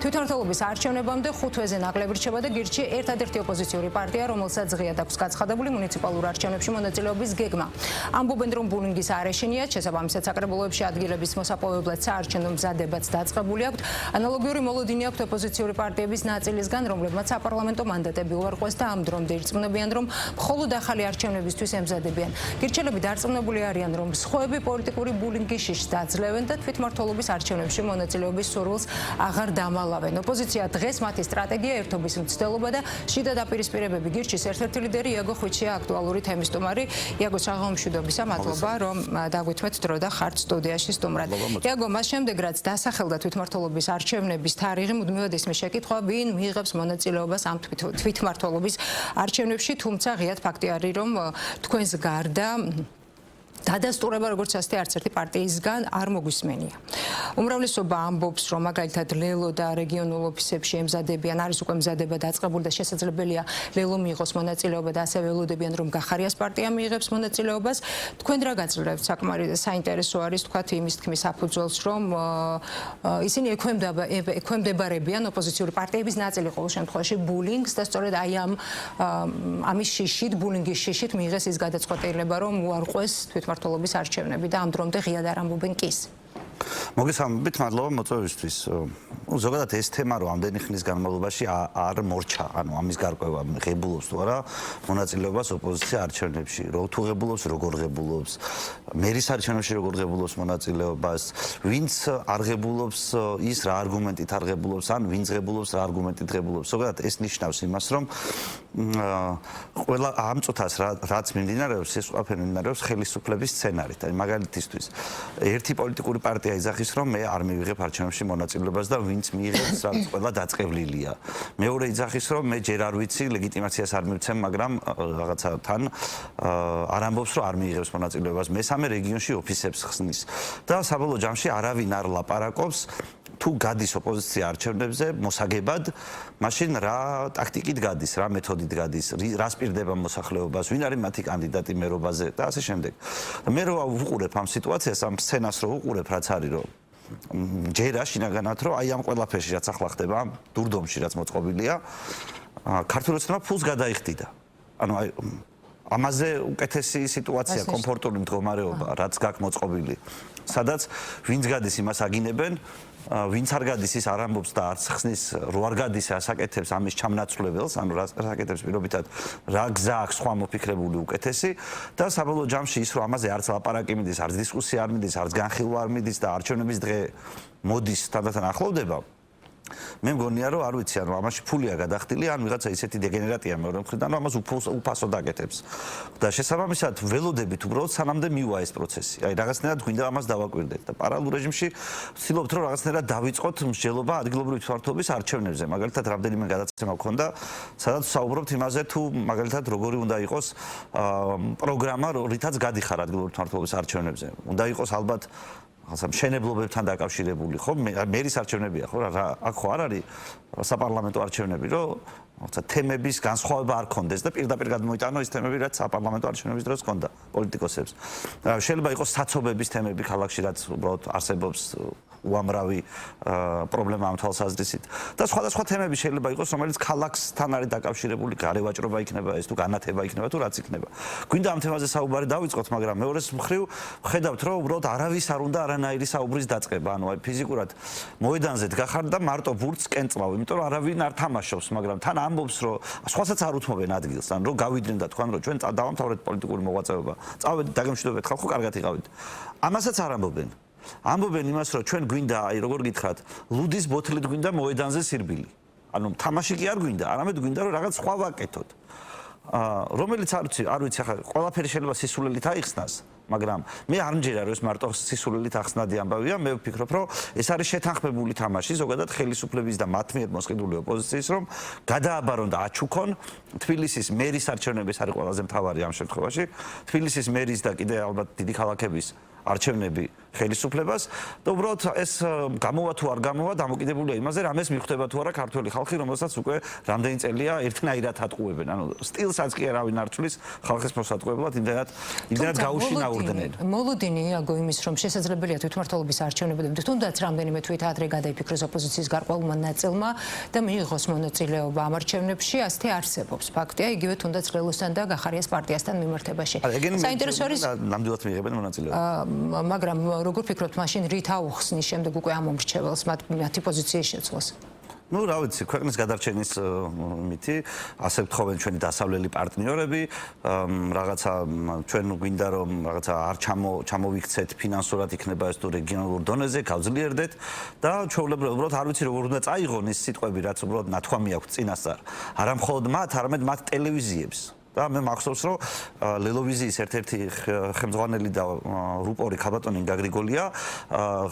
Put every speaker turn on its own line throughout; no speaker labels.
თვითმმართველობის არჩევნებამდე 5 თვეზე ნაკლები რჩება და გირჩი ერთადერთი ოპოზიციური პარტია, რომელსაც ღიად აქვს გაცხადებული მუნიციპალურ არჩევნებში მონაწილეობის გეგმა. ამბობენ, რომ ბულინგის არეშინია, შესაბამისად საკრებულოებში ადგილების მოსაპოვებლად საარჩევნო მზადებაც დაწყებული აქვთ. ანალოგიური მოლოდინი აქვთ ოპოზიციური პარტიების ნაწილისგან, რომლებმაც საპარლამენტო მანდატები უარყვეს და ამ დრომდე ირწმუნებიან, რომ მხოლოდ ახალი არჩევნებისთვის ემზადებიან. გირჩელები დარწმუნებული არიან, რომ სხვაები პოლიტიკური ბულინგის შიშს დაძლევენ და თვითმმართველობის არჩევნებში მონაწილეობის სურვილს აღარ დამალავენ. ოპოზიცია დღეს მათი სტრატეგია ერთობის მცდელობა და შიდა დაპირისპირებები გირჩის ერთ-ერთი ლიდერი იაგო ხვიჩია აქტუალური თემის სტუმარი. იაგო, საღამომშვიდობისა, მადლობა რომ დაგვითმეთ დრო და ხართ სტუდიაში სტუმრად. იაგო, მას შემდეგ რაც დასახელდა თვითმმართველობის არჩევნების თარიღი, მუდმივად ისმის შეკითხვა, ვინ მიიღებს მონაწილეობას ამ თვითმმართველობის არჩევნებში, თუმცა ღიად ფაქტი არის, რომ თქვენს გარდა დადასტურება როგორც ასეთი არც ერთი პარტიისგან არ მოგვისმენია. უმრავლესობა ამბობს, რომ მაგალითად ლელო და რეგიონულ ოფისებში ემზადებიან, არის უკვე მზადება დაწყებული და შესაძლებელია ლელო მიიღოს მონაწილეობა და ასევე ველოდებიან, რომ გახარიას პარტია მიიღებს მონაწილეობას. თქვენ რა გაძლევთ? საკმაოდ საინტერესო არის თქვათ იმის თქმის საფუძველს, რომ ისინი ექვემდებარებიან ოპოზიციური პარტიების ნაწილი ყოველ შემთხვევაში ბულინგს და სწორედ აი ამის შიშით, ბულინგის შიშით მიიღეს ის გადაწყვეტილება, რომ უარყვეს თვითმმართველობის არჩევნები და ამ დრომდე ღიად არ ამბობენ კის.
მოგესალმებით, მადლობა მოწვევისთვის. ზოგადად ეს თემა რომ ამდენი ხნის განმავლობაში არ მორჩა, ანუ ამის გარკვევა ღებულობს თუ არა მონაწილეობას ოპოზიცია არჩევნებში. თუ ღებულობს, როგორ ღებულობს, მერის არჩევნებში როგორ ღებულობს მონაწილეობას, ვინც არ ღებულობს, ის რა არგუმენტით არ ღებულობს, ან ვინც ღებულობს, რა არგუმენტით ღებულობს. ზოგადად ეს ნიშნავს იმას, რომ ყველა ამ წუთას რაც მიმდინარეობს, ეს ყველაფერი მიმდინარეობს ხელისუფლების სცენარით. აი მაგალითისთვის, ერთი პოლიტიკური პარტია იძახის, რომ მე არ მივიღებ არჩევნებში მონაწილეობას და ვინც მიიღებს, რაც ყველა დაწყევლილია. მეორე იძახის, რომ მე ჯერ არ ვიცი, ლეგიტიმაციას არ მივცემ, მაგრამ რაღაცა თან არ ამბობს, რომ არ მიიღებს მონაწილეობას. მესამე რეგიონში ოფისებს ხსნის და საბოლოო ჯამში არავინ არ ლაპარაკობს თუ გადის ოპოზიცია არჩევნებზე მოსაგებად, მაშინ რა ტაქტიკით გადის, რა მეთოდით გადის, რა სპირდება მოსახლეობას, ვინ არის მათი კანდიდატი მერობაზე და ასე შემდეგ. მე რო ვუყურებ ამ სიტუაციას, ამ სცენას რო ვუყურებ, რაც არის რომ ჯერა შინაგანად რომ აი ამ ყველაფერში რაც ახლა ხდება, ამ დურდომში რაც მოწყობილია, ქართული ოცნება ფულს გადაიხდიდა. ანუ აი ამაზე უკეთესი სიტუაცია, კომფორტული მდგომარეობა, რაც გაქვს მოწყობილი. სადაც ვინც გადის იმას აგინებენ, ვინც არ გადის ის არ ამბობს და არც ხსნის რო არ გადის ასაკეთებს ამის ჩამნაცვლებელს, ანუ ასაკეთებს პირობითად რა გზა აქვს სხვა მოფიქრებული უკეთესი და საბოლოო ჯამში ის რომ ამაზე არც ლაპარაკი მიდის, არც დისკუსია არ მიდის, არც განხილვა არ მიდის და არჩევნების დღე მოდის თანდათან ახლოვდება. მე მგონია რომ არ ვიცი, ანუ ამაში ფულია გადახდილი, ან ვიღაცა ისეთი დეგენერატია მეორე მხრიდან, რომ ამას უფასოდ აკეთებს. და შესაბამისად ველოდებით უბრალოდ სანამდე მივა ეს პროცესი. აი რაღაცნაირად გვინდა ამას დავაკვირდეთ და პარალელურ რეჟიმში ვცდილობთ რომ რაღაცნაირად დავიწყოთ მსჯელობა ადგილობრივი თვითმმართველობის არჩევნებზე. მაგალითად, რამდენიმე გადაცემა გქონდა, სადაც ვსაუბრობთ იმაზე, თუ მაგალითად როგორი უნდა იყოს პროგრამა, რითაც გადიხარ ადგილობრივი თვითმმართველობის არჩევნებზე. უნდა იყოს ალბათ მშენებლობებთან დაკავშირებული, ხო? მერის არჩევნებია, ხო? აქ ხო არ არის საპარლამენტო არჩევნები, რომ თემების განსხვავება არ კონდეს და პირდაპირ გადმოიტანო ის თემები, რაც საპარლამენტო არჩევნების დროს ჰქონდა პოლიტიკოსებს. შეიძლება იყოს საცობების თემები ქალაქში, რაც უბრალოდ არსებობს უამრავი პრობლემა ამ თვალსაზრისით. და სხვადასხვა თემები შეიძლება იყოს, რომელიც ქალაქსთან არის დაკავშირებული, გარევაჭრობა იქნება, ეს თუ განათება იქნება, თუ რაც იქნება. გვინდა ამ თემაზე საუბარი დავიწყოთ, მაგრამ მეორეს მხრივ ხედავთ, რომ უბრალოდ არავის არ უნდა არანაირი საუბრის დაწყება. ანუ აი ფიზიკურად მოედანზე დგახარ და მარტო ბურთს კენწლავ, იმიტომ რომ არავინ არ თამაშობს, მაგრამ თან ამბობს, რომ სხვასაც არ უთმობენ ადგილს, ან რომ გავიდნენ და თქვენ რომ ჩვენ დავამთავრეთ პოლიტიკური მოღვაწეობა. წავედით, დაგემშვიდობეთ ხალხო, კარგად იყავით. ამასაც არ ამბობენ. ამბობენ იმას, რომ ჩვენ გვინდა, აი როგორ გითხრათ, ლუდის ბოთლით გვინდა მოედანზე სირბილი. ანუ თამაში კი არ გვინდა, არამედ გვინდა რომ რაღაც სხვა ვაკეთოთ. რომელიც არ ვიცი, ახლა ყველაფერი შეიძლება სისულელით აიხსნას, მაგრამ მე არ მჯერა რომ ეს მარტო სისულელით ახსნადი ამბავია, მე ვფიქრობ, რომ ეს არის შეთანხმებული თამაში, ზოგადად ხელისუფლების და მათ მიერ მოსყიდული ოპოზიციის, რომ გადააბარონ და აჩუქონ თბილისის მერის არჩევნები, ეს არის ყველაზე მთავარი ამ შემთხვევაში, თბილისის მერის და კიდე ალბათ დიდი ქალაქების არჩევნები ხელისუფლებას და უბრალოდ ეს გამოვა თუ არ გამოვა დამოკიდებულია იმაზე, რამეს მიხვდება თუ არა ქართველი ხალხი, რომელსაც უკვე რამდენი წელია ერთნაირად ატყუებენ. ანუ სტილსაც კი არავინ არ ცვლის ხალხის მოსატყუებლად, იმდენად გაუშინაურდნენ.
მოლოდინი იაგო იმის, რომ შესაძლებელია თვითმმართველობის არჩევნებიდან თუნდაც რამდენიმე თვით ადრე გადაიფიქროს ოპოზიციის გარკვეულმა ნაწილმა და მიიღოს მონაწილეობა ამ არჩევნებში, ასეთი არსებობს ფაქტია, იგივე თუნდაც ლელოსთან და გახარიას პარტიასთან მიმართებაში. საინტერესო არის
ნამდვილად მიიღებენ მონაწილეობა.
მაგრამ როგორ ფიქრობთ, მაშინ რით აუხსნის შემდეგ უკვე ამ მომრჩეველს მათი პოზიციის შეცვლას?
Ну, რა ვიცი, ქვეყნის გადარჩენის მითი, ასე ვთხოვენ ჩვენი დასავლელი პარტნიორები, რაღაცა ჩვენ გვინდა რომ რაღაცა არ ჩამოვიქცეთ ფინანსურად იქნება ეს თუ რეგიონულ დონეზე, გავძლიერდეთ და ჩვეულებრივად უბრალოდ არ ვიცი როგორ უნდა წაიღონ ის სიტყვები, რაც უბრალოდ ნათქვამი აქვს წინასწარ. არა მხოლოდ მათ, არამედ მათ ტელევიზიებს. და მე მახსოვს რომ ლელოვიზიის ერთ-ერთი ხელმძღვანელი და რუპორი ქაბატონი გაგრიგოლია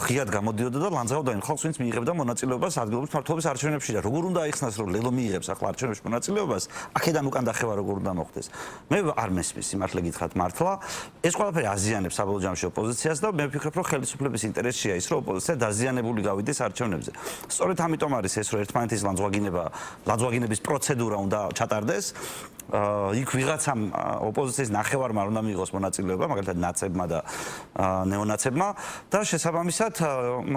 ღიად გამოდიოდა და ლანძღავდა იმ ხალხს, ვინც მიიღებდა მონაწილეობას ადგილობრივ მმართველობის არჩევნებში და როგორ უნდა აიხსნას რომ ლელო მიიღებს ახლა არჩევნებში მონაწილეობას, აქედან უკან დახევა როგორ უნდა მოხდეს. მე არ მესმის სიმართლე გითხრათ მართლა, ეს ყველაფერი აზიანებს საბოლოო ჯამში ოპოზიციას და მე ვფიქრობ რომ ხელისუფლების ინტერესია ის რომ ოპოზიცია დაზიანებული გავიდეს არჩევნებზე. სწორედ ამიტომ არის ეს რომ ერთმანეთის ლანძღვაგინების პროცედურა უნდა ჩატარდეს. იქ ვიღაცამ ოპოზიციის ნახევარმა უნდა მიიღოს მონაწილეობა, მაგალითად ნაცებმა და ნეონაცებმა და შესაბამისად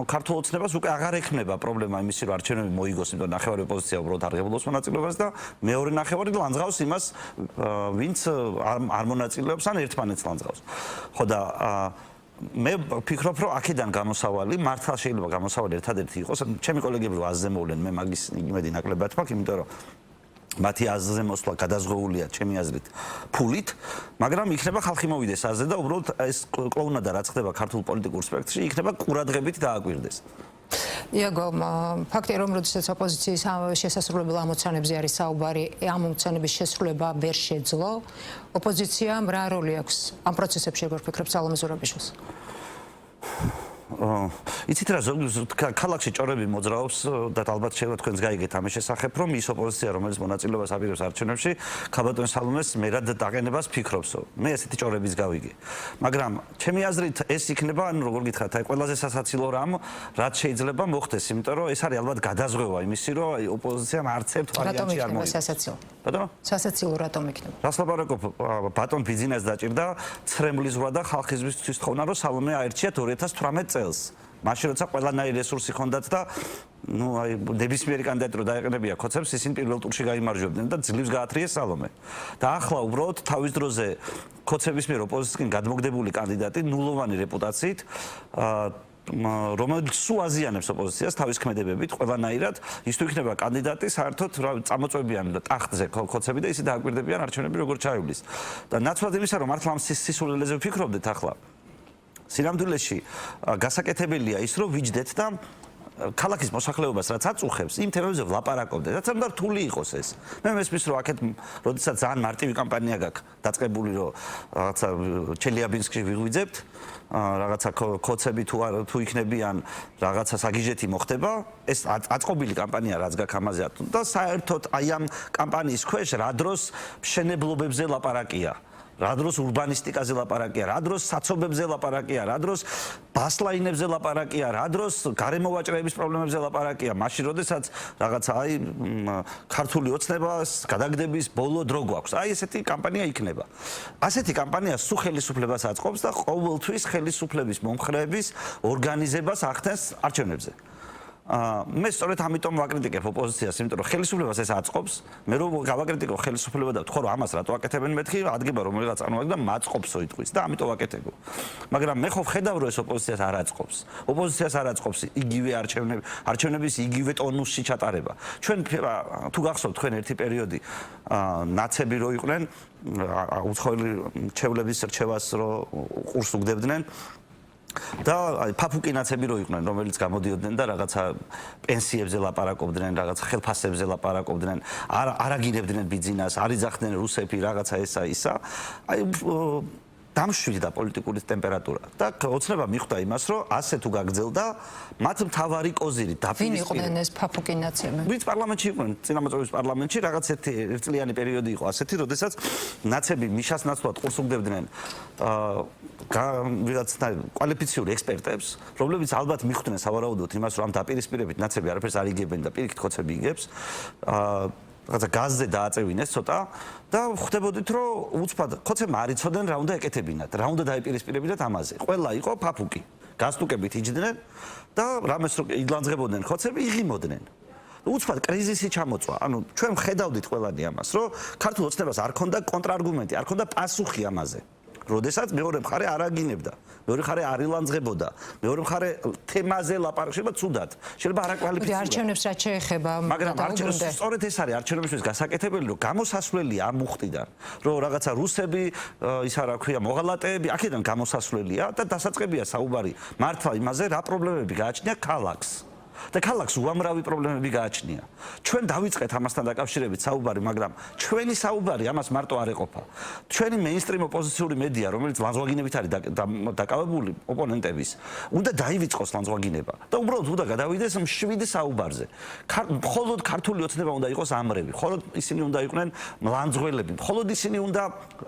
ქართულ ოცნებას უკვე აღარ ექმნება პრობლემა იმისი რომ არჩევნები მოიგოს, იმიტომ ნახევარი ოპოზიცია უბრალოდ არ ღებულობს მონაწილეობას და მეორე ნახევარი ლანძღავს იმას, ვინც არ მონაწილეობს ან ერთმანეთს ლანძღავს. ხო და მე ვფიქრობ რომ აქედან გამოსავალი მართლა შეიძლება გამოსავალი ერთადერთი იყოს, ჩემი კოლეგები რო აზზე მოვლენ, მე მაგის იმედი ნაკლებად მაქვს, იმიტომ რომ მათი აზრზე მოსვლა გადაზღეულია ჩემი აზრით ფულით, მაგრამ იქნება ხალხი მოვიდეს აზრზე და უბრალოდ ეს კლოუნადა რაც ხდება ქართულ პოლიტიკურ სპექტრში, იქნება ყურადღებით დააკვირდეს.
იაგო, ფაქტია რომ როდესაც ოპოზიციის შესასრულებელ ამოცანებზე არის საუბარი, ამ ამოცანების შესრულება ვერ შეძლო, ოპოზიციამ რა როლი აქვს ამ პროცესებში, როგორ ფიქრობთ სალომე ზურაბიშვილს?
იცით რა, ქალაქში ჭორები მოძრაობს და ალბათ შეიძლება თქვენს გაიგეთ ამის შესახებ, რომ ის ოპოზიცია, რომელიც მონაწილეობას აპირებს არჩევნებში, ქაბატონ სალომეს მერად დაყენებას ფიქრობსო. მე ესეთი ჭორების გავიგე. მაგრამ ჩემი აზრით ეს იქნება, ანუ როგორ გითხრათ, აი ყველაზე სასაცილო რამ, რაც შეიძლება მოხდეს, იმიტომ რომ ეს არის ალბათ გადაზღვევა იმისი, რომ ოპოზიციამ არც ერთ ვარიანტში არ მოიგოს.
სასაცილო.
ბატონო?
სასაცილო რატომ იქნება?
რას ლაპარაკობ, ბატონ ბიზნეს დაჭირდა ცრემლის ზღვა და ხალხისთვის თხოვნა, რომ სალომე აერჩიათ 2018 წელს. მაშინ როცა ყველანაირი რესურსი ჰქონდათ და ნუ აი ნებისმიერი კანდიდატი რო დაეყენებია ქოცებს, ისინი პირველ ტურში გაიმარჯვებდნენ და ძლივს გაათრიეს სალომე. და ახლა უბრალოდ თავის დროზე ქოცების მიერ ოპოზიციისგან გადმოგდებული კანდიდატი ნულოვანი რეპუტაციით რომელიც სულ აზიანებს ოპოზიციას თავის ქმედებებით ყველანაირად, ის თუ იქნება კანდიდატი, საერთოდ წამოწვევიან ტახტზე ქოცები და ისე დააკვირდებიან არჩევნები როგორ ჩაივლის. და ნაცვლად იმისა, რომ მართლა ამ სისულელეზე ვფიქრობდეთ ახლა. სინამდვილეში გასაკეთებელია ის, რომ ვიჯდეთ და ქალაქის მოსახლეობას რაც აწუხებს, იმ თემებზე ვლაპარაკობდეთ. რაც უნდა რთული იყოს ეს. მე მესმის რომ აქეთ, როდესაც ძალიან მარტივი კამპანია გაქვს დაწყებული, რომ რაღაცა ჩელიაბინსკში ვიღვიძებთ, რაღაცა ქოცები თუ იქნებიან, რაღაცა საგიჟეთი მოხდება, ეს აწყობილი კამპანია რაც გაქვს ამაზე და საერთოდ აი ამ კამპანიის ქვეშ რა დროს მშენებლობებზე ლაპარაკია. რა დროს ურბანისტიკაზე ლაპარაკია, რა დროს საცობებზე ლაპარაკია, რა დროს ბასლაინებზე ლაპარაკია, რა დროს გარემოვაჭრეების პრობლემებზე ლაპარაკია, მაშინ როდესაც რაღაცა აი ქართული ოცნებას გადაგდების ბოლო დრო გვაქვს. აი ესეთი კამპანია იქნება. ასეთი კამპანია სულ ხელისუფლებას აწყობს და ყოველთვის ხელისუფლების მომხრეების ორგანიზებას ახდენს არჩევნებზე. მე სწორედ ამიტომ ვაკრიტიკებ ოპოზიციას, იმიტომ რომ ხელისუფლებას ეს აწყობს. მე რომ გავაკრიტიკო ხელისუფლება და ვთქვა რომ ამას რატო აკეთებენ მეთქი, ადგება რომ რაღაც წარმოვიდგინე და მაწყობსო იტყვის და ამიტომ ვაკეთებო. მაგრამ მე ხო ვხედავ რომ ეს ოპოზიციას არ აწყობს. ოპოზიციას არ აწყობს იგივე არჩევნების იგივე ტონუსში ჩატარება. ჩვენ თუ გახსოვთ თქვენ ერთი პერიოდი ნაცები რო იყვნენ, უცხოელი ჩევლების რჩევას რო ყურს უგდებდნენ და ფაფუკინაცები რო იყვნენ, რომელიც გამოდიოდნენ და რაღაცა პენსიებზე ლაპარაკობდნენ, რაღაცა ხელფასებზე ლაპარაკობდნენ, არ აგინებდნენ ბიზნესს, არ იძახდნენ რუსები, რაღაცა ესა ისა. აი დამშვიდდა პოლიტიკური ტემპერატურა და ოცნება მიხვდა იმას, რომ ასე თუ გაგრძელდა, მათ მთავარი კოზირი
ვინ იყვნენ ეს ფაფუკინაციები?
ვინც პარლამენტში იყვნენ, წინამოწმების პარლამენტში რაღაც ერთწლიანი პერიოდი იყო ასეთი, როდესაც ნაცები მიშას ნაცვლად ყურს უგდებდნენ ვიღაც კვალიფიციური ექსპერტებს, რომლებიც ალბათ მიხვდნენ სავარაუდოდ იმას, რომ ამ დაპირისპირებით ნაცები არაფერს არ იგებენ და პირიქით ხოცები იგებს. რაღაცა გაზზე დააწევინეს ცოტა და ხვდებოდით რომ უცბად ხოცებმა არ იცოდნენ რა უნდა ეკეთებინათ, რა უნდა დაეპირისპირებინათ ამაზე. ყველა იყო ფაფუკი. გასტუკებით იჯდნენ და რამეს რო ილანძღებოდნენ ხოცები იღიმოდნენ. უცბად კრიზისი ჩამოწვა. ანუ ჩვენ ხედავდით ყველანი ამას, რომ ქართულ ოცნებას არ ქონდა კონტრარგუმენტი, არ ქონდა პასუხი ამაზე. როდესაც მეორე მხარე არ აგინებდა, მეორე მხარე არ ილანძღებოდა, მეორე მხარე თემაზე ლაპარაკება ცუდად. შეიძლება არაკვალიფიცირებული.
არჩევნებს რაც შეეხება,
მაგრამ არჩევნებს სწორედ ეს არის არჩევნებისთვის გასაკეთებელი, რომ გამოსასვლელია ამ მუხტიდან, რომ რაღაცა რუსები, ისა რა ქვია, მოღალატეები აქედან გამოსასვლელია და დასაწყებია საუბარი მართლა იმაზე, რა პრობლემები გააჩნია ქალაქს. და ქალაქს უამრავი პრობლემები გააჩნია. ჩვენ დავიწყეთ ამასთან დაკავშირებით საუბარი, მაგრამ ჩვენი საუბარი ამას მარტო არ ეყოფა. ჩვენი მეინსტრიმ ოპოზიციური მედია, რომელიც ლანძღვაგინებით არის დაკავებული ოპონენტების, უნდა დაივიწყოს ლანძღვაგინება და უბრალოდ უნდა გადავიდეს მშვიდი საუბარზე. მხოლოდ ქართული ოცნება უნდა იყოს ამრევი, მხოლოდ ისინი უნდა იყვნენ ლანძღველები, მხოლოდ ისინი უნდა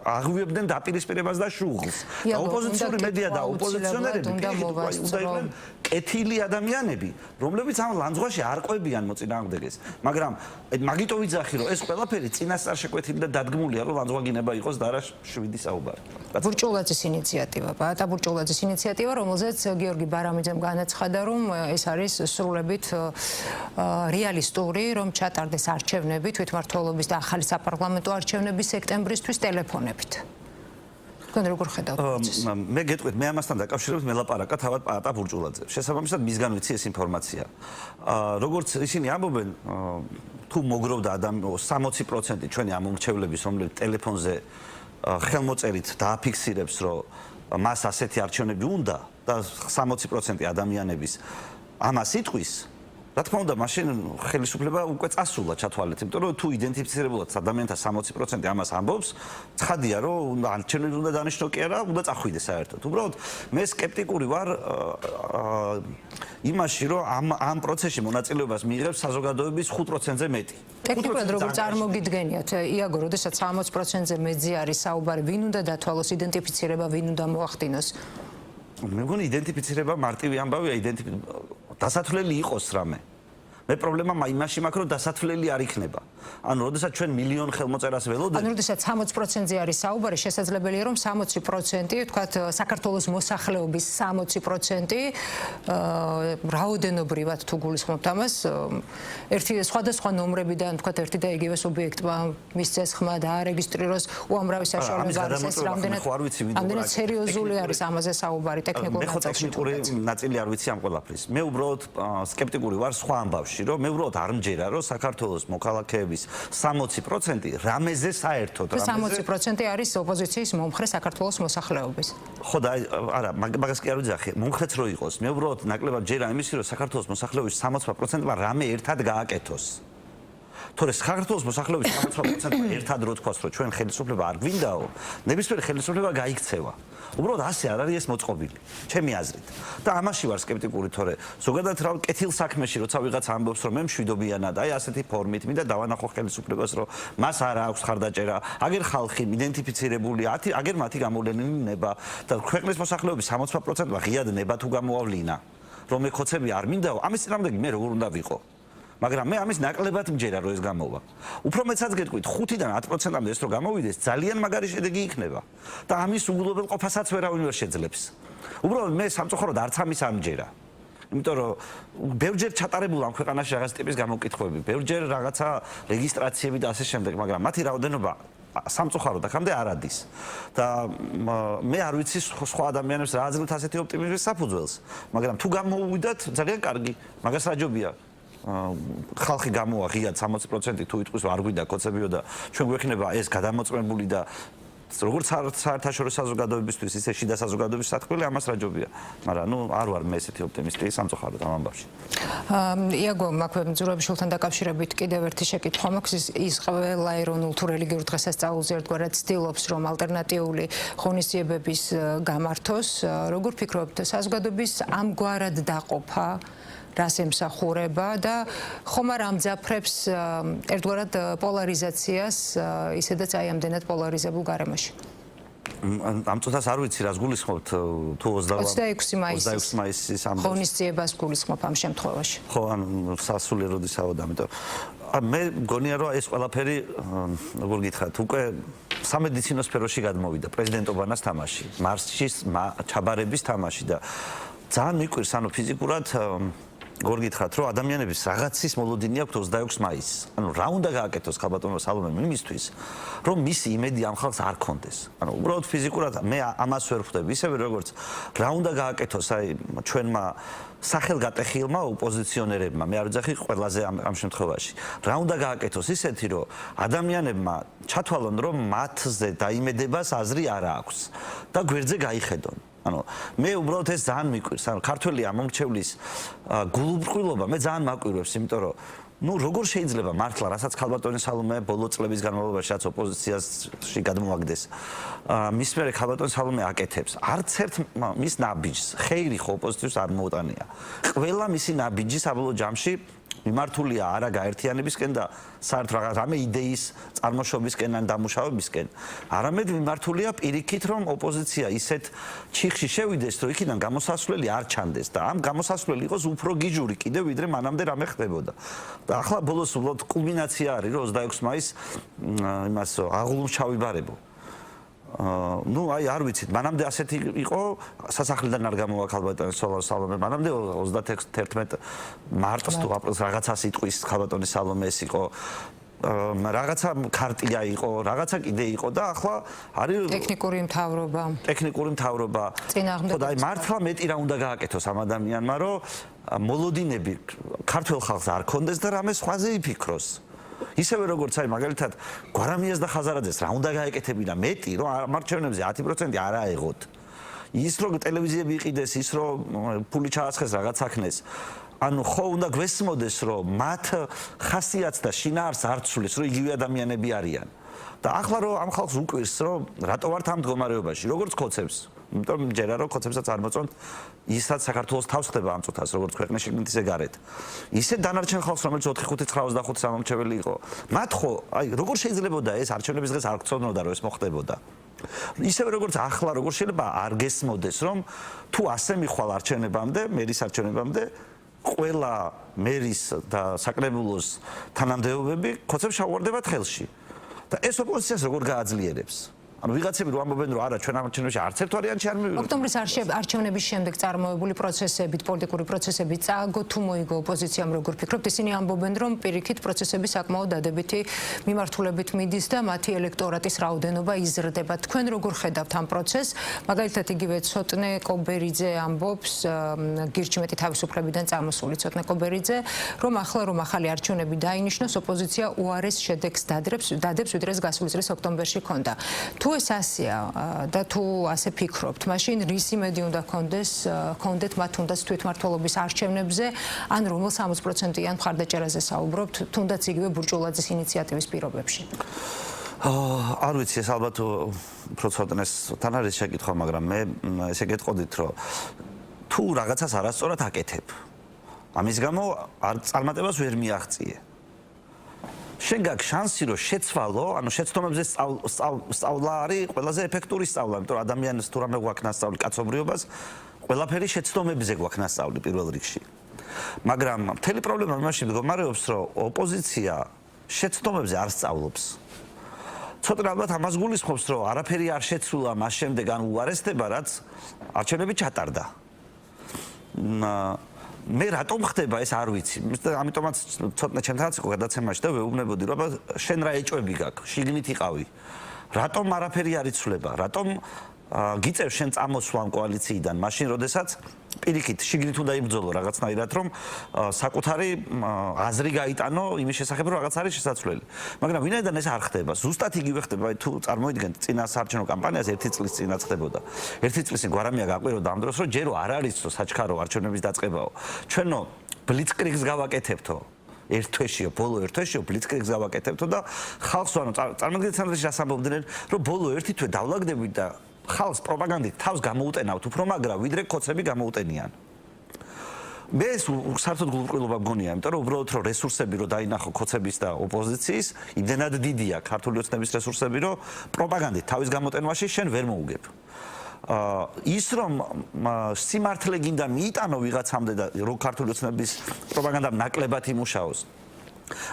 აღვიებდნენ დაპირისპირებას და შუღლს. და ოპოზიციური მედია და ოპოზიციონერები უნდა იყვნენ კეთილი ადამიანები, რომლებიც ამ ლანძღვაში არ ყვებიან მოწინააღმდეგეს. მაგრამ მაგიტო ვიძახი, რომ ეს ყველაფერი წინასწარ შეკვეთილი და დადგმულია, რომ ლანძღვაგინება იყოს და არა შვიდი საუბარი.
ბურჭულაძის ინიციატივა, ბატა ბურჭულაძის ინიციატივა, რომელზეც გიორგი ბარამიძემ განაცხადა, რომ ეს არის სრულებით რეალისტური, რომ ჩატარდეს არჩევნები, თვითმმართველობის და ახალი საპარლამენტო არჩევნები სექტემბრისთვის ტელეფონებით. თქვენ როგორ ხედავთ პროცესს?
მე გეტყვით, მე ამასთან დაკავშირებით მელაპარაკა თავად პაატა ბურჭულაძე. შესაბამისად მისგან ვიცი ეს ინფორმაცია. როგორც ისინი ამბობენ, თუ მოგროვდა 60% ჩვენი ამომრჩევლების, რომლებიც ტელეფონზე ხელმოწერით დააფიქსირებს, რომ მას ასეთი არჩევნები უნდა და 60% ადამიანების ამას იტყვის, რა თქმა უნდა, მაშინ ხელისუფლება უკვე წასულა ჩათვალეთ, იმიტომ რომ თუ იდენტიფიცირებულად ადამიანთა 60% ამას ამბობს, ცხადია, რომ არჩევნები უნდა დანიშნო კი არა, უნდა წახვიდეს საერთოდ. უბრალოდ მე სკეპტიკური ვარ იმაში, რომ ამ პროცესში მონაწილეობას მიიღებს საზოგადოების 5%-ზე მეტი.
ტექნიკურად როგორ წარმოგიდგენიათ, იაგო, როდესაც 60%-ზე მეძე არის საუბარი, ვინ უნდა დათვალოს იდენტიფიცირება, ვინ უნდა მოახდინოს?
მე მგონი იდენტიფიცირება მარტივი ამბავია, დასათვლელი იყოს რამე. მე პრობლემა იმაში მაქვს, რომ დასათვლელი არ იქნება. ანუ როდესაც ჩვენ მილიონ ხელმოწერას ველოდებით,
ანუ როდესაც 60%-ზე არის საუბარი, შესაძლებელია რომ 60%, თქვათ საქართველოს მოსახლეობის 60% რაოდენობრივად თუ გულისხმობთ ამას, ერთი სხვადასხვა ნომრებიდან, თქვათ ერთი და იგივე სუბიექტმა მისცეს ხმა და არეგისტრიროს უამრავი საშუალება არის ეს რამდენად სერიოზული არის ამაზე საუბარი ტექნიკურ ნაწილში.
მე ტექნიკური ნაწილი არ ვიცი ამ ყველაფრის. მე უბრალოდ სკეპტიკური ვარ სხვა ამბავში. რომ მე უბრალოდ არ მჯერა, რომ საქართველოს მოქალაქეების 60% რამეზე საერთოდ
60% არის ოპოზიციის მომხრე საქართველოს მოსახლეობის.
ხო და არა, მაგას კი არ ვიძახი, მომხრეც რო იყოს. მე უბრალოდ ნაკლებად ჯერა იმისი, რომ საქართველოს მოსახლეობის 60%-მა რამე ერთად გააკეთოს. თორე საქართველოს მოსახლეობის 60%-მა ერთად რო თქვას, რომ ჩვენ ხელისუფლება არ გვინდაო, ნებისმიერი ხელისუფლება გაიქცევა. უბრალოდ ასე არ არის ეს მოწყობილი, ჩემი აზრით. და ამაში ვარ სკეპტიკური, თორე ზოგადად რა კეთილ საქმეში, როცა ვიღაც ამბობს, რომ მე მშვიდობიანად, აი ასეთი ფორმით, მინდა დავანახო ხელისუფლებას, რომ მას არ აქვს ხარდაჭერა, აგერ ხალხი იდენტიფიცირებული, აგერ მათი გამოვლენილი ნება და ქვეყნის მოსახლეობის 60%-მა ღიად ნება თუ გამოავლინა, რომ მე ხოცები არ მინდაო, ამის წინააღმდეგ მე როგორ უნდა ვიყო? მაგრამ მე ამის ნაკლებად მჯერა, რომ ეს გამოვა. უფრო მეცაც გეტყვით, 5-დან 10%-მდე ეს რო გამოვიდეს, ძალიან მაგარი შედეგი იქნება. და ამის უგულობელ ყოფასაც ვერავინ ვერ შეძლებს. უბრალოდ მე სამწუხაროდ არც ამის არ მჯერა. იმიტომ რომ ბევრჯერ ჩატარებულა ამ ქვეყანაში რაღაც ტიპის გამოკითხვები, ბევრჯერ რაღაცა რეგისტრაციები და ასე შემდეგ, მაგრამ მათი რაოდენობა სამწუხაროდ აქამდე არ ადის. და მე არ ვიცი სხვა ადამიანებს რა აძლევთ ასეთი ოპტიმიზმის საფუძველს, მაგრამ თუ გამოვიდათ, ძალიან კარგი, მაგას რაჯობია. ხალხი გამოვა ღიად 60% თუ იტყვის არ გვინდა კოცებიო და ჩვენ გვექნება ეს გადამოწმებული და როგორც საერთაშორისო საზოგადოებისთვის, ისე შიდა საზოგადოების საქმე ამას რაჯობია. მაგრამ არ ვარ მე ესეთი ოპტიმისტი სამწუხაროდ ამ ამბავში.
იაგო, მაქვეყნებელთან დაკავშირებით კიდევ ერთი შეკითხვა მაქვს. ის ყველა ეროვნულ თუ რელიგიურ დღესასწაულზე ერთგვარად ცდილობს, რომ ალტერნატიული ღონისძიებების გამართოს. როგორ ფიქრობთ, საზოგადოების ამგვარად დაყოფა რას ემსახურება და ხომ არ ამძაფრებს ერთგვარად პოლარიზაციას, ისედაც აი ამდენად პოლარიზებულ გარემოში?
ამ წუთას არ ვიცი რას გულისხმობთ თუ
26
მაისის ამ
ღონისძიებას გულისხმობ ამ შემთხვევაში.
ხო, ან სასულიერო როდისაა, ამიტომ მე მგონია რომ ეს ყველაფერი როგორ გითხრათ, უკვე სამედიცინო სფეროში გადმოვიდა პრეზიდენტობანას თამაში, მარსშის ჩაბარების თამაში და ძალიან მიყვირს ანუ ფიზიკურად როგორ გითხრათ, რომ ადამიანების რაღაცის მოლოდინი აქვს 26 მაისს. ანუ რა უნდა გააკეთოს ხალბატონო სალომემ იმისთვის, რომ მისი იმედი ამ ხალხს არ კონდეს. ანუ უბრალოდ ფიზიკურად მე ამას ვერ ხვდები, ისევე როგორც რა უნდა გააკეთოს აი ჩვენმა სახელგატეხილმა ოპოზიციონერებმა, მე არ ვძახი ყველაზე ამ შემთხვევაში. რა უნდა გააკეთოს ისეთი, რომ ადამიანებმა ჩათვალონ, რომ მათზე დაიმედებას აზრი არ აქვს და გვერდზე გაიხედონ. ანუ მე უბრალოდ ეს ძალიან მიყვირს, ანუ ქართველი ამომრჩევლის გულუბრყვილობა მე ძალიან მაკვირვებს, იმიტომ რომ როგორ შეიძლება მართლა რასაც ხალბატონი სალომე ბოლო წლების განმავლობაში რაც ოპოზიციაში გადმოაგდეს მის მერე ხალბატონი სალომე აკეთებს არც ერთ მის ნაბიჯს ხეირი ხო ოპოზიციას არ მოუტანია ყველა მისი ნაბიჯი საბოლოო ჯამში მიმართულია არა გაერთიანებისკენ და საერთოდ რაღაც რამე იდეის წარმოშობისკენ ან დამუშავებისკენ არამედ მიმართულია პირიქით რომ ოპოზიცია ისეთ ჩიხში შევიდეს რომ იქიდან გამოსასვლელი არ ჩანდეს და ამ გამოსასვლელი იყოს უფრო გიჟური კიდევ ვიდრე მანამდე რამე ხდებოდა და ახლა ბოლოს უბრალოდ კულმინაცია არის რომ 26 მაისს იმას აღულუმს ჩავიბარებო ну აი არ ვიცით მანამდე ასეთი იყო სასახლიდან არ გამოვა ხალბატონი სალომე მანამდე 31 მარტს თუ აპრილს რაღაცა სიტყვის ხალბატონი სალომე ეს იყო რაღაცა ქარტია იყო რაღაცა კიდე იყო და ახლა არის ტექნიკური მთავრობა ხო და აი მართლა მეტი რა უნდა გააკეთოს ამ ადამიანმა რომ მოლოდინები ქართულ ხალხს არ კონდეს და რამე სხვაზე იფიქროს ისევე როგორც აი მაგალითად გვარამიას და ხაზარაძეს რა უნდა გაეკეთებინა მეტი რომ ამარჩევნებზე 10% არ აეღოთ ის რომ ტელევიზიები იყიდეს ის რომ ფული ჩაასხეს რაღაც საქმეს ანუ ხო უნდა გვესმოდეს რომ მათ ხასიათს და შინაარსს არ ცulis რომ იგივე ადამიანები არიან და ახლა რომ ამ ხალხს უკვირს რომ რატო ვართ ამ მდგომარეობაში როგორც ხოცებს იმიტომ ჯერა რომ ხოცებსაც არ მოწონთ ისაც საქართველოს თავს ხდება ამ წუთას როგორც ქვეყნის შიგნით ისე გარეთ ისე დანარჩენ ხალხს რომელიც 4-5-95 სამომრჩეველი იყო მათ ხო აი როგორ შეიძლებოდა ეს არჩევნების დღეს არ გწონოდა რომ ეს მოხდებოდა ისევე როგორც ახლა როგორ შეიძლება არ გესმოდეს რომ თუ ასე მიხვალ არჩევნებამდე მერის არჩევნებამდე ყველა მერის და საკრებულოს თანამდებობები ხოცებს შევარდებათ ხელში და ეს ოპოზიციას როგორ გააძლიერებს ანუ ვიღაცები რომ ამბობენ რომ არა ჩვენ არჩევნებში არც ერთ ვარიანტში არ მივიღეთ. ოქტომბრის არჩევნების შემდეგ წარმოებული პროცესებით, პოლიტიკური პროცესებით წააგო თუ მოიგო ოპოზიციამ როგორ ფიქრობთ? ისინი ამბობენ რომ პირიქით პროცესები საკმაოდ დადებითი მიმართულებით მიდის და მათი ელექტორატის რაოდენობა იზრდება. თქვენ როგორ ხედავთ ამ პროცესს? მაგალითად იგივე ცოტნე კობერიძე ამბობს გირჩი მეტი თავისუფლებიდან წამოსული ცოტნე კობერიძე რომ ახლა რომ ახალი არჩევნები დაინიშნოს ოპოზიცია უარეს შედეგს დადებს ვიდრე ეს გასული წლის ოქტომბერში ქონდა. თუ ეს ასეა და თუ ასე ფიქრობთ, მაშინ რის იმედი უნდა კონდეთ მათ თუნდაც თვითმმართველობის არჩევნებზე, ან რომელ 60%-იან მხარდაჭერაზე საუბრობთ, თუნდაც იგივე ბურჭულაძის ინიციატივის პირობებში? არ ვიცი, ეს ალბათ უფრო ცოტნეს თან არის შეკითხვა, მაგრამ მე ესე გეტყოდით, რომ თუ რაღაცას არასწორად აკეთებ, ამის გამო არ წარმატებას ვერ მიაღწიე. შენ გაქვს შანსი რომ შეცვალო, ანუ შეცდომებზე სწავლა არის ყველაზე ეფექტური სწავლა, იმიტომ რომ ადამიანს თუ რამე გვაქვს ნასწავლი კაცობრიობას, ყველაფერი შეცდომებზე გვაქვს ნასწავლი პირველ რიგში. მაგრამ მთელი პრობლემა იმაში მდგომარეობს, რომ ოპოზიცია შეცდომებზე არ სწავლობს. ცოტა ალბათ ამას გულისხმობს, რომ არაფერი არ შეცვლა მას შემდეგ ან უარესდება, რაც არჩევნები ჩატარდა. მე რატომ ხდება ეს არ ვიცი. ამიტომაც ცოტა ჩემთანაც იყო გადაცემაში და ვეუბნებოდი რომ შენ რა ეჭვები გაქვს, შიგნით იყავი. რატომ არაფერი არ იცვლება? რატომ გიწევ შენ წამოსვლა ამ კოალიციიდან, მაშინ როდესაც პირიქით შიგნით უნდა იბრძოლო რაღაცნაირად, რომ საკუთარი აზრი გაიტანო იმის შესახებ, რომ რაღაც არის შესაძლებელი. მაგრამ ვინაიდან ეს არ ხდება, ზუსტად იგივე ხდება, თუ წარმოიდგენთ წინა საარჩევნო კამპანიას 1 წლის წინაც ხდებოდა. 1 წლის წინ გვარამია გაყვიროდა ამ დროს, რომ ჯერო არ არის საჩქარო არჩევნების დაწყებაო. ჩვენო ბლიცკრიგს გავაკეთებთო. ერთ თვეშიო, ბოლო ერთ თვეშიო ბლიცკრიგს გავაკეთებთო და ხალხს ანუ წარმოგიდგენთ სამდროში ასამბობდნენ, რომ ბოლო ერთი თვე დავლაგდებით და ხალხს პროპაგანდით თავს გამოუტენავთ უფრო მაგრა, ვიდრე კოცები გამოუტენიან. მე ეს საერთოდ გულუბრყვილობა მგონია, იმიტომ რომ უბრალოდ რომ რესურსები რომ დაინახო კოცების და ოპოზიციის, იმდენად დიდია ქართული ოცნების რესურსები, რომ პროპაგანდით თავის გამოტენვაში შენ ვერ მოუგებ. ის რომ სიმართლე გინდა მიიტანო ვიღაცამდე და რომ ქართული ოცნების პროპაგანდამ ნაკლებად იმუშაოს.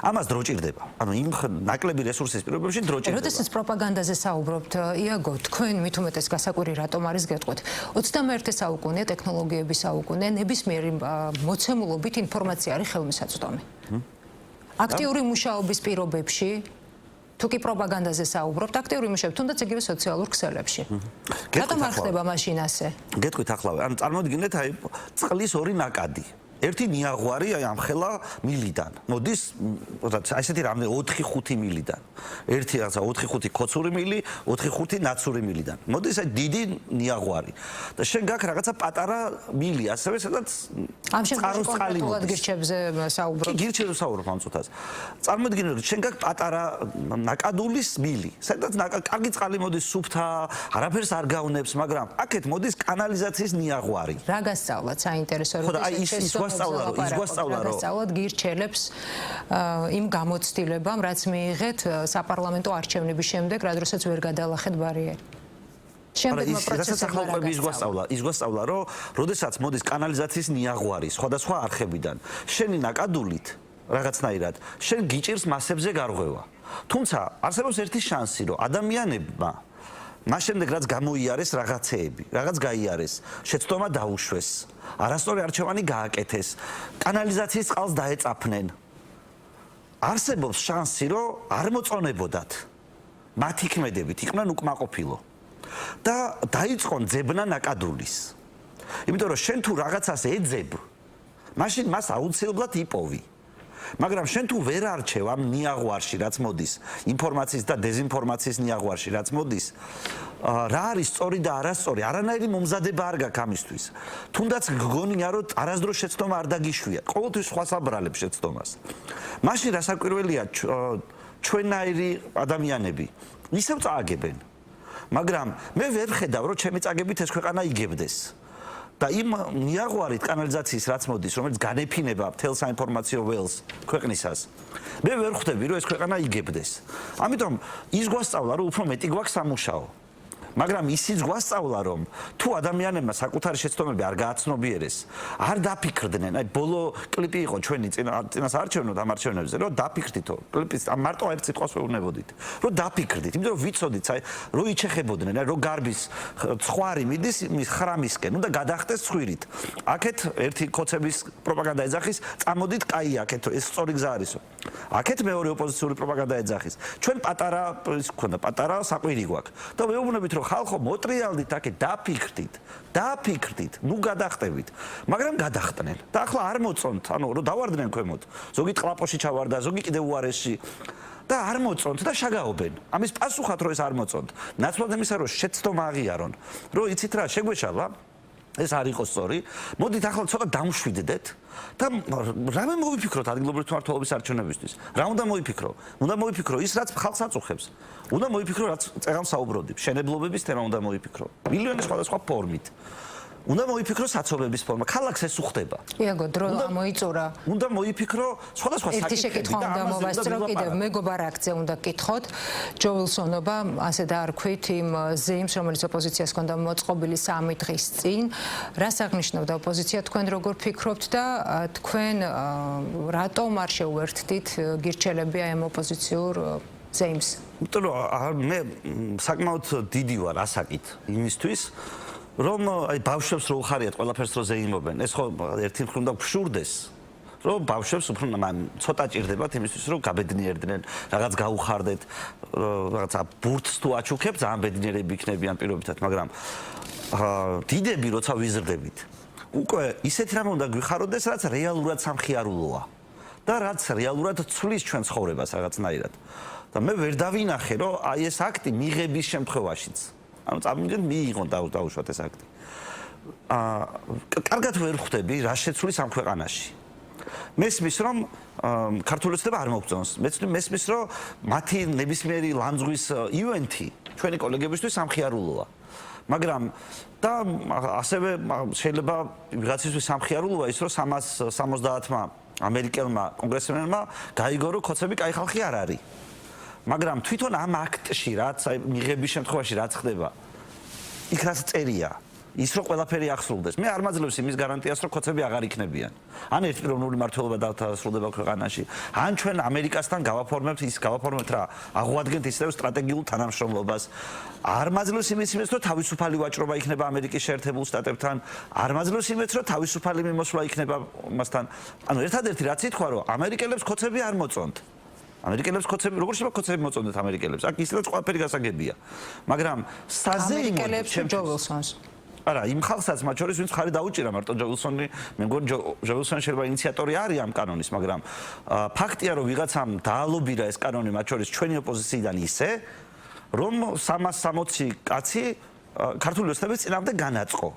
ამას დრო ჭირდება. ანუ იმ ნაკლები რესურსის პირობებში დრო ჭირდება.
როდესაც პროპაგანდაზე საუბრობთ, იაგო, თქვენ მით უმეტეს გასაკვირი რატომ არის გეტყვით? 21 საუკუნე ტექნოლოგიების საუკუნე, ნებისმიერი მოცემულობით ინფორმაცია არის ხელმისაწვდომი. აქტიური მუშაობის პირობებში თუ კი პროპაგანდაზე საუბრობთ, აქტიური მუშაობ, თუნდაც იგივე სოციალურ ქსელებში. რატომ არ ხდება მაშინ ასე?
გეტყვით ახლავე. ანუ წარმოვიდგინეთ, აი წყლის ორი ნაკადი. ერთი ნიაღვარი აი ამ ხელა მილიდან. მოდის, ესეთი რამდენი 4-5 მილიდან. ერთი რაღაცა 4-5 ქოცური მილი, 4-5 ნაცური მილიდან. მოდის აი დიდი ნიაღვარი. და შენ გაქვს რაღაცა პატარა მილი, ასევე სადაც
ამ შემთხვევაში კონკრეტულად გირჩებზე საუბრობთ.
გირჩებზე საუბრობ ამ წუთას. წარმოვიდგინე, რომ შენ გაქვს პატარა ნაკადულის მილი, სადაც კარგი წყალი მოდის სუფთა, არაფერს არ გაუნებს, მაგრამ აქეთ მოდის კანალიზაციის ნიაღვარი.
რა გასწავლათ საინტერესო რომ გასწავლოთ გირჩელებს იმ გამოცდილებამ, რაც მიიღეთ საპარლამენტო არჩევნების შემდეგ, რა დროსაც ვერ გადაალახეთ ბარიერი. შემდეგმა პროცესებმა
ის გვასწავლა, რომ როდესაც მოდის კანალიზაციის ნიაღვარი სხვადასხვა არხებიდან, შენი ნაკადულით რაღაცნაირად, შენ გიჭირს მასებზე გარღვევა. თუმცა არსებობს ერთი შანსი, რომ ადამიანებმა მას შემდეგ რაც გამოიარეს რაღაცეები, რაღაც გაიარეს, შეცდომა დაუშვეს, არასწორი არჩევანი გააკეთეს, კანალიზაციის წყალს დაეწაფნენ. არსებობს შანსი, რომ არ მოწონებოდათ. მათი ქმედებით იყვნენ უკმაყოფილო და დაიწყონ ძებნა ნაკადულის. იმიტომ რომ შენ თუ რაღაცას ეძებ, მაშინ მას აუცილებლად იპოვი. მაგრამ შენ თუ ვერ არჩევ ამ ნიაღვარში, რაც მოდის, ინფორმაციის და დეზინფორმაციის ნიაღვარში, რაც მოდის, რა არის სწორი და არასწორი, არანაირი მომზადება არ გაქვს ამისთვის. თუნდაც გგონია, რომ არასდროს შეცდომა არ დაგიშვია, ყოველთვის სხვას აბრალებს შეცდომას. მაშინ რასაკვირველია, ჩვენნაირი ადამიანები ისევ წააგებენ, მაგრამ მე ვერ ვხედავ, რომ ჩემი წაგებით ეს ქვეყანა იგებდეს. და იმ ნიაღვარით კანალიზაციის რაც მოდის, რომელიც განეფინება მთელ საინფორმაციო ველს ქვეყნისას, მე ვერ ხვდები, რომ ეს ქვეყანა იგებდეს. ამიტომ ის გვასწავლა, რომ უფრო მეტი გვაქვს სამუშაო. მაგრამ ისიც გვასწავლა, რომ თუ ადამიანებმა საკუთარი შეცდომები არ გააცნობიერეს, არ დაფიქრდნენ, აი ბოლო კლიპი იყო ჩვენი წინას არჩევნო და მარჩევნებზე, რომ დაფიქრდითო, კლიპის მარტო ერთ სიტყვას ვეუბნებოდით, რომ დაფიქრდით, იმიტომ რომ ვიცოდით, აი რო იჩეხებოდნენ, აი რო გარბის ხვარი მიდის მის ხრამისკენ, უნდა გადახტეს ცხვირით. აქეთ ერთი კოცების პროპაგანდა ეძახის, წამოდით, კაი აქეთ ეს სწორი გზა არისო. აქეთ მეორე ოპოზიციური პროპაგანდა ეძახის. ჩვენ პატარა ის გქონდა, პატარა საყვირი გვაქვს. და ვეუბნებით, რომ ხალხო მოტრიალდით აქეთ დაფიქრდით, ნუ გადახტებით, მაგრამ გადახტნენ. და ახლა არ მოწონთ, ანუ რომ დავარდნენ ქვემოთ. ზოგი ტყლაპოში ჩავარდა, ზოგი კიდევ უარესში. და არ მოწონთ და შაგაობენ. ამის პასუხად რომ ეს არ მოწონთ. ნაცვლად იმისა რომ შეცდომა აღიარონ, რომ იცით რა, შეგვეშალა ეს არ იყო სწორი. მოდით ახლა ცოტა დამშვიდდეთ და რამე მოვიფიქროთ ადგილობრივი მმართველობის არჩევნებისთვის. რა უნდა მოვიფიქრო? უნდა მოვიფიქრო ის, რაც ხალხს აწუხებს. უნდა მოვიფიქრო, რაც წეღან საუბრობდი. მშენებლობების თემა უნდა მოვიფიქრო. მილიონი სხვადასხვა ფორმით. უნდა მოიფიქრო საცობების ფორმა. ქალაქს ეს უხდება.
იაგო, დრო მოიწურა.
უნდა მოიფიქრო სხვადასხვა საკითხები.
ერთი შეკითხვა უნდა მოვასწრო კიდევ მეგობარ აქცია უნდა გკითხოთ. ჯო ვილსონობა, ასე დაარქვით იმ ზეიმს, რომელიც ოპოზიციას ჰქონდა მოწყობილი 3 დღის წინ. რას აღნიშნავდა ოპოზიცია, თქვენ როგორ ფიქრობთ და თქვენ რატომ არ შეუერთდით გირჩელები აი ამ ოპოზიციურ ზეიმს?
იმიტომ რომ მე საკმაოდ დიდი ვარ ასაკით იმისთვის, რომ აი ბავშვებს რო უხარიათ ყველაფერს რო ზეიმობენ. ეს ხო ერთი მხრივ უნდა გშურდეს, რომ ბავშვებს უფრო ცოტა ჭირდებათ იმისთვის, რომ გაბედნიერდნენ, რაღაც გაუხარდეთ, რაღაცა ბურთს თუ აჩუქებთ, ძალიან ბედნიერები იქნებიან პირობითად, მაგრამ დიდები როცა ვიზრდებით, უკვე ისეთი რამე უნდა გვიხაროდეს, რაც რეალურად სამხიარულოა და რაც რეალურად ცვლის ჩვენ ცხოვრებას რაღაცნაირად. და მე ვერ დავინახე, რომ აი ეს აქტი მიღების შემთხვევაშიც. ანუ წარმოგიდგენთ, მიიღონ დაუშვათ ეს აქტი. კარგად ვერ ხვდები, რა შეცვლის ამ ქვეყანაში. მესმის, რომ ქართული ოცნება არ მოგწონს. მესმის, რომ მათი ნებისმიერი ლანძღვის ივენთი ჩვენი კოლეგებისთვის სამხიარულოა. მაგრამ და ასევე შეიძლება ვიღაცისთვის სამხიარულოა ის, რომ 370-მა ამერიკელმა კონგრესმენმა გაიგო, რომ ქოცები კაი ხალხი არ არის. მაგრამ თვითონ ამ აქტში, რაც აი მიღების შემთხვევაში რაც ხდება, იქ რაც წერია, ის რომ ყველაფერი ახსრულდეს. მე არ მაძლევს იმის გარანტიას, რომ ქოცები აღარ იქნებიან. ან ერთპიროვნული მართლობა დაასრულდება ქვეყანაში, ან ჩვენ ამერიკასთან გავაფორმებთ რა, აღვადგენთ ისევ სტრატეგიულ თანამშრომლობას. არ მაძლევს იმის, რომ თავისუფალი ვაჭრობა იქნება ამერიკის შეერთებულ შტატებთან, არ მაძლევს იმის, რომ თავისუფალი მიმოსვლა იქნება მასთან. ანუ ერთადერთი რაც ითქვა, რომ ამერიკელებს ქოცები არ მოწონთ. ამერიკელებს ქოცები, როგორ შეიძლება ქოცები მოწონდეთ ამერიკელებს? აქ ისედაც ყველაფერი გასაგებია. მაგრამ
ამერიკელებს ჯო ვილსონს.
არა, იმ ხალხსაც მათ შორის ვინც ხარი დაუჭირა მარტო ჯო ვილსონი, მე მგონი ჯო ვილსონი შეიძლება ინიციატორი არის ამ კანონის, მაგრამ ფაქტია, რომ ვიღაცამ დაალობირა ეს კანონი მათ შორის ჩვენი ოპოზიციიდან ისე, რომ 360 კაცი ქართული ოცნების წინააღმდეგ განაწყო.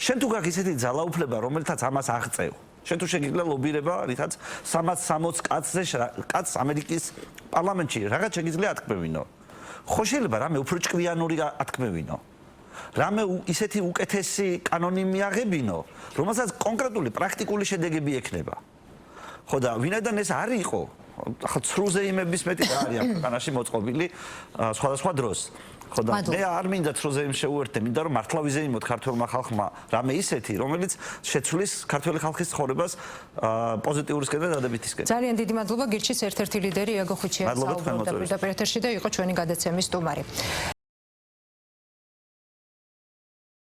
შენ თუ გაქვს ისეთი ძალაუფლება, რომელთაც ამას აღწევ, შენ თუ შეგიძლია ლობირება, რითაც 360 კაცს ამერიკის პარლამენტში რაღაც შეგიძლია ათქმევინო. ხო შეიძლება რამე უფრო ჭკვიანური ათქმევინო. რამე ისეთი უკეთესი კანონი მიაღებინო, რომელსაც კონკრეტული პრაქტიკული შედეგები ექნება. ხო და ვინაიდან ეს არ იყო, ახლა ცრუზეიმების მეტი და არის ამ ქვეყანაში მოწყობილი სხვადასხვა დროს. ხო და მე არ მინდა ცრუზეიმს შეუერთდე, მინდა რომ მართლა ვიზეიმოთ ქართულმა ხალხმა რამე ისეთი, რომელიც შეცვლის ქართული ხალხის ცხოვრებას პოზიტიურისკენ და დადებითისკენ.
ძალიან დიდი მადლობა გირჩის ერთ-ერთი ლიდერი იაგო ხვიჩია საუბრობდა პირდაპირ ეთერში და იყო ჩვენი გადაცემის სტუმარი.